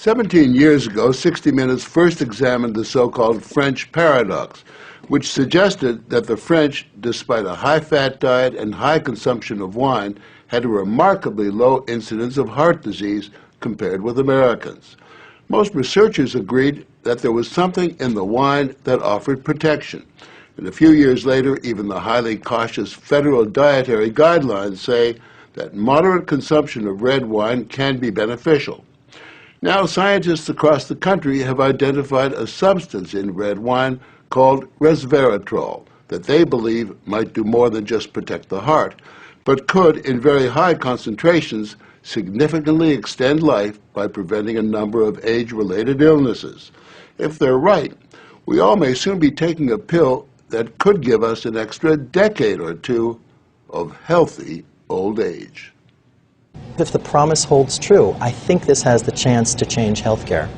17 years ago, 60 Minutes first examined the so-called French paradox, which suggested that the French, despite a high-fat diet and high consumption of wine, had a remarkably low incidence of heart disease compared with Americans. Most researchers agreed that there was something in the wine that offered protection. And a few years later, even the highly cautious federal dietary guidelines say that moderate consumption of red wine can be beneficial. Now, scientists across the country have identified a substance in red wine called resveratrol that they believe might do more than just protect the heart, but could, in very high concentrations, significantly extend life by preventing a number of age-related illnesses. If they're right, we all may soon be taking a pill that could give us an extra decade or two of healthy old age. If the promise holds true, I think this has the chance to change healthcare.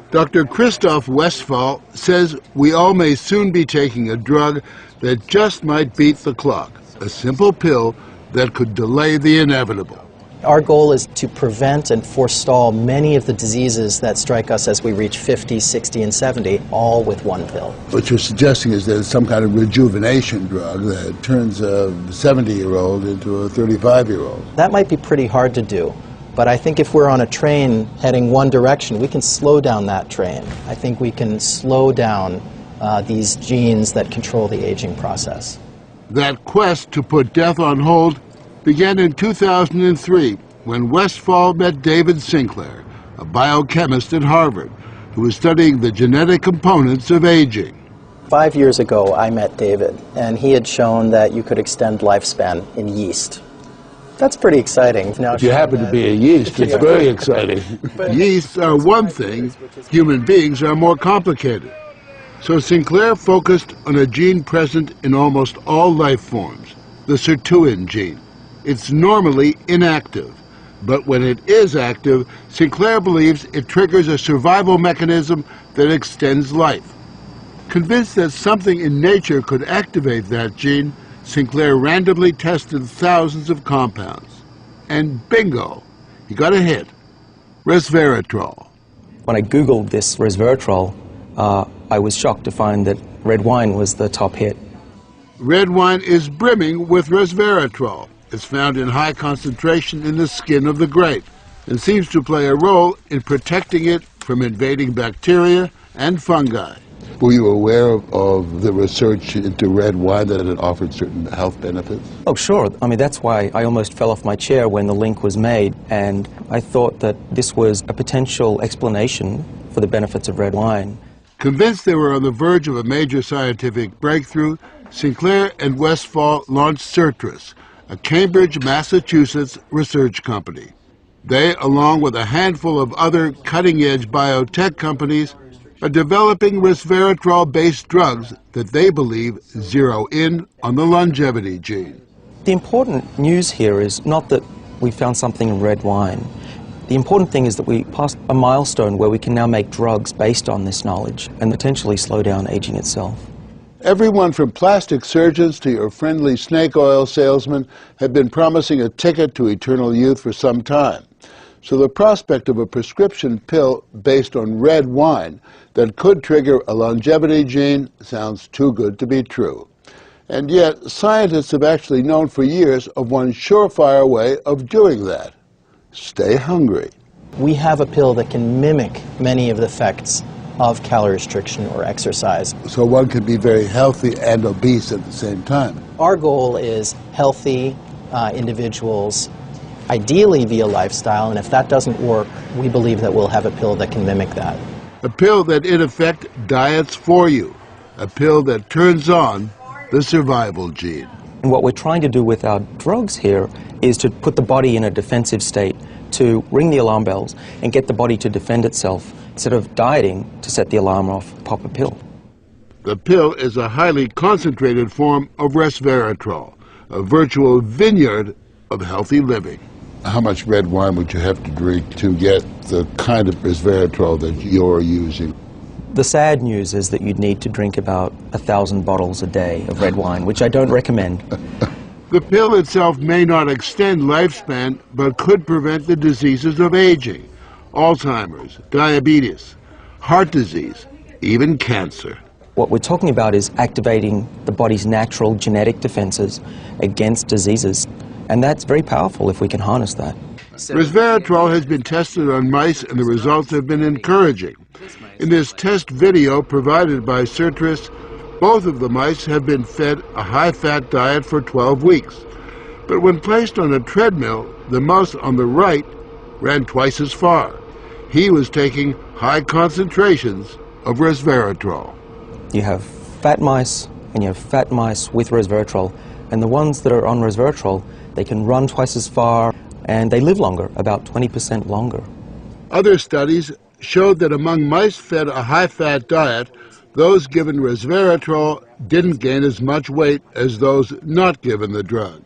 Dr. Christoph Westphal says we all may soon be taking a drug that just might beat the clock, a simple pill that could delay the inevitable. Our goal is to prevent and forestall many of the diseases that strike us as we reach 50, 60, and 70, all with one pill. What you're suggesting is there's some kind of rejuvenation drug that turns a 70-year-old into a 35-year-old. That might be pretty hard to do, but I think if we're on a train heading one direction, we can slow down that train. I think we can slow down these genes that control the aging process. That quest to put death on hold began in 2003 when Westphal met David Sinclair, a biochemist at Harvard, who was studying the genetic components of aging. 5 years ago, I met David, and he had shown that you could extend lifespan in yeast. That's pretty exciting. Now, if you happen to be a yeast, it's very exciting. Yeasts are one thing, human beings are more complicated. So Sinclair focused on a gene present in almost all life forms, the sirtuin gene. It's normally inactive, but when it is active, Sinclair believes it triggers a survival mechanism that extends life. Convinced that something in nature could activate that gene, Sinclair randomly tested thousands of compounds. And bingo, he got a hit, resveratrol. When I Googled this resveratrol, I was shocked to find that red wine was the top hit. Red wine is brimming with resveratrol. It's found in high concentration in the skin of the grape and seems to play a role in protecting it from invading bacteria and fungi. Were you aware of the research into red wine that it offered certain health benefits? Oh, sure. I mean, that's why I almost fell off my chair when the link was made, and I thought that this was a potential explanation for the benefits of red wine. Convinced they were on the verge of a major scientific breakthrough, Sinclair and Westphal launched Certris, a Cambridge, Massachusetts research company. They, along with a handful of other cutting-edge biotech companies, are developing resveratrol-based drugs that they believe zero in on the longevity gene. The important news here is not that we found something in red wine. The important thing is that we passed a milestone where we can now make drugs based on this knowledge and potentially slow down aging itself. Everyone from plastic surgeons to your friendly snake oil salesman have been promising a ticket to eternal youth for some time. So the prospect of a prescription pill based on red wine that could trigger a longevity gene sounds too good to be true. And yet, scientists have actually known for years of one surefire way of doing that. Stay hungry. We have a pill that can mimic many of the effects of calorie restriction or exercise. So one can be very healthy and obese at the same time. Our goal is healthy individuals, ideally via lifestyle, and if that doesn't work, we believe that we'll have a pill that can mimic that. A pill that in effect diets for you. A pill that turns on the survival gene. And what we're trying to do with our drugs here is to put the body in a defensive state, to ring the alarm bells and get the body to defend itself instead of dieting to set the alarm off, pop a pill. The pill is a highly concentrated form of resveratrol, a virtual vineyard of healthy living. How much red wine would you have to drink to get the kind of resveratrol that you're using? The sad news is that you'd need to drink about 1,000 bottles a day of red wine, which I don't recommend. The pill itself may not extend lifespan, but could prevent the diseases of aging. Alzheimer's, diabetes, heart disease, even cancer. What we're talking about is activating the body's natural genetic defenses against diseases, and that's very powerful if we can harness that. Resveratrol has been tested on mice, and the results have been encouraging. In this test video provided by Sertris, both of the mice have been fed a high-fat diet for 12 weeks. But when placed on a treadmill, the mouse on the right ran twice as far. He was taking high concentrations of resveratrol. You have fat mice, and you have fat mice with resveratrol, and the ones that are on resveratrol, they can run twice as far, and they live longer, about 20% longer. Other studies showed that among mice fed a high-fat diet, those given resveratrol didn't gain as much weight as those not given the drug.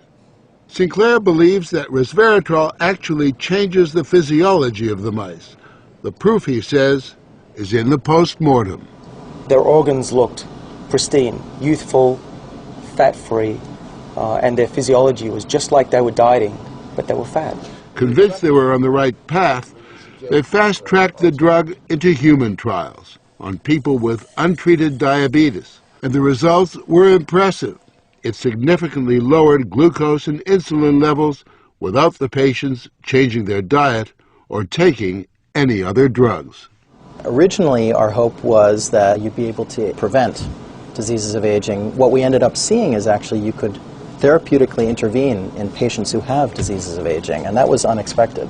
Sinclair believes that resveratrol actually changes the physiology of the mice. The proof, he says, is in the post-mortem. Their organs looked pristine, youthful, fat-free, and their physiology was just like they were dieting, but they were fat. Convinced they were on the right path, they fast-tracked the drug into human trials on people with untreated diabetes, and the results were impressive. It significantly lowered glucose and insulin levels without the patients changing their diet or taking any other drugs. Originally, our hope was that you'd be able to prevent diseases of aging. What we ended up seeing is actually you could therapeutically intervene in patients who have diseases of aging, and that was unexpected.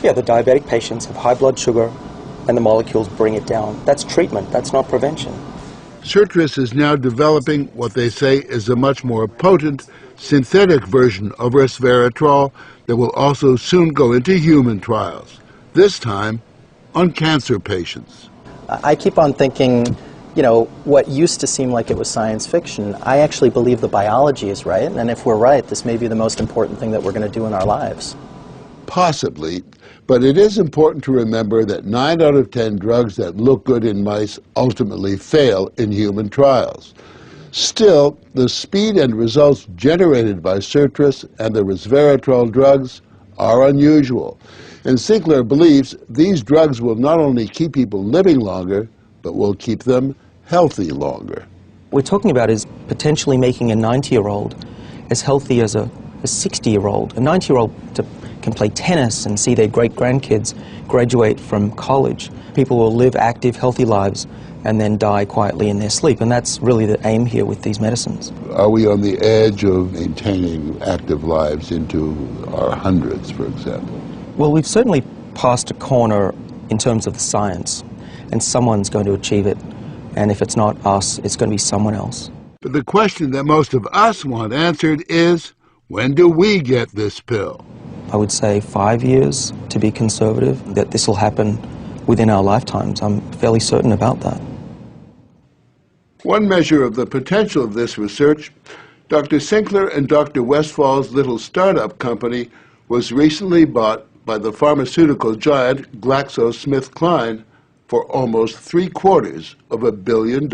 Yeah, the diabetic patients have high blood sugar, and the molecules bring it down. That's treatment, that's not prevention. Sertris is now developing what they say is a much more potent synthetic version of resveratrol that will also soon go into human trials, this time on cancer patients. I keep on thinking, you know, what used to seem like it was science fiction, I actually believe the biology is right, and if we're right, this may be the most important thing that we're going to do in our lives. Possibly, but it is important to remember that 9 out of 10 drugs that look good in mice ultimately fail in human trials. Still, the speed and results generated by Sertris and the resveratrol drugs are unusual, and Sinclair believes these drugs will not only keep people living longer, but will keep them healthy longer. What we're talking about is potentially making a 90-year-old as healthy as a 60-year-old. A 90-year-old can play tennis and see their great-grandkids graduate from college. People will live active, healthy lives and then die quietly in their sleep, and that's really the aim here with these medicines. Are we on the edge of maintaining active lives into our hundreds, for example? Well, we've certainly passed a corner in terms of the science, and someone's going to achieve it, and if it's not us, it's going to be someone else. But the question that most of us want answered is, when do we get this pill? I would say 5 years, to be conservative, that this will happen within our lifetimes. I'm fairly certain about that. One measure of the potential of this research, Dr. Sinclair and Dr. Westfall's little startup company was recently bought by the pharmaceutical giant GlaxoSmithKline for almost $750 million.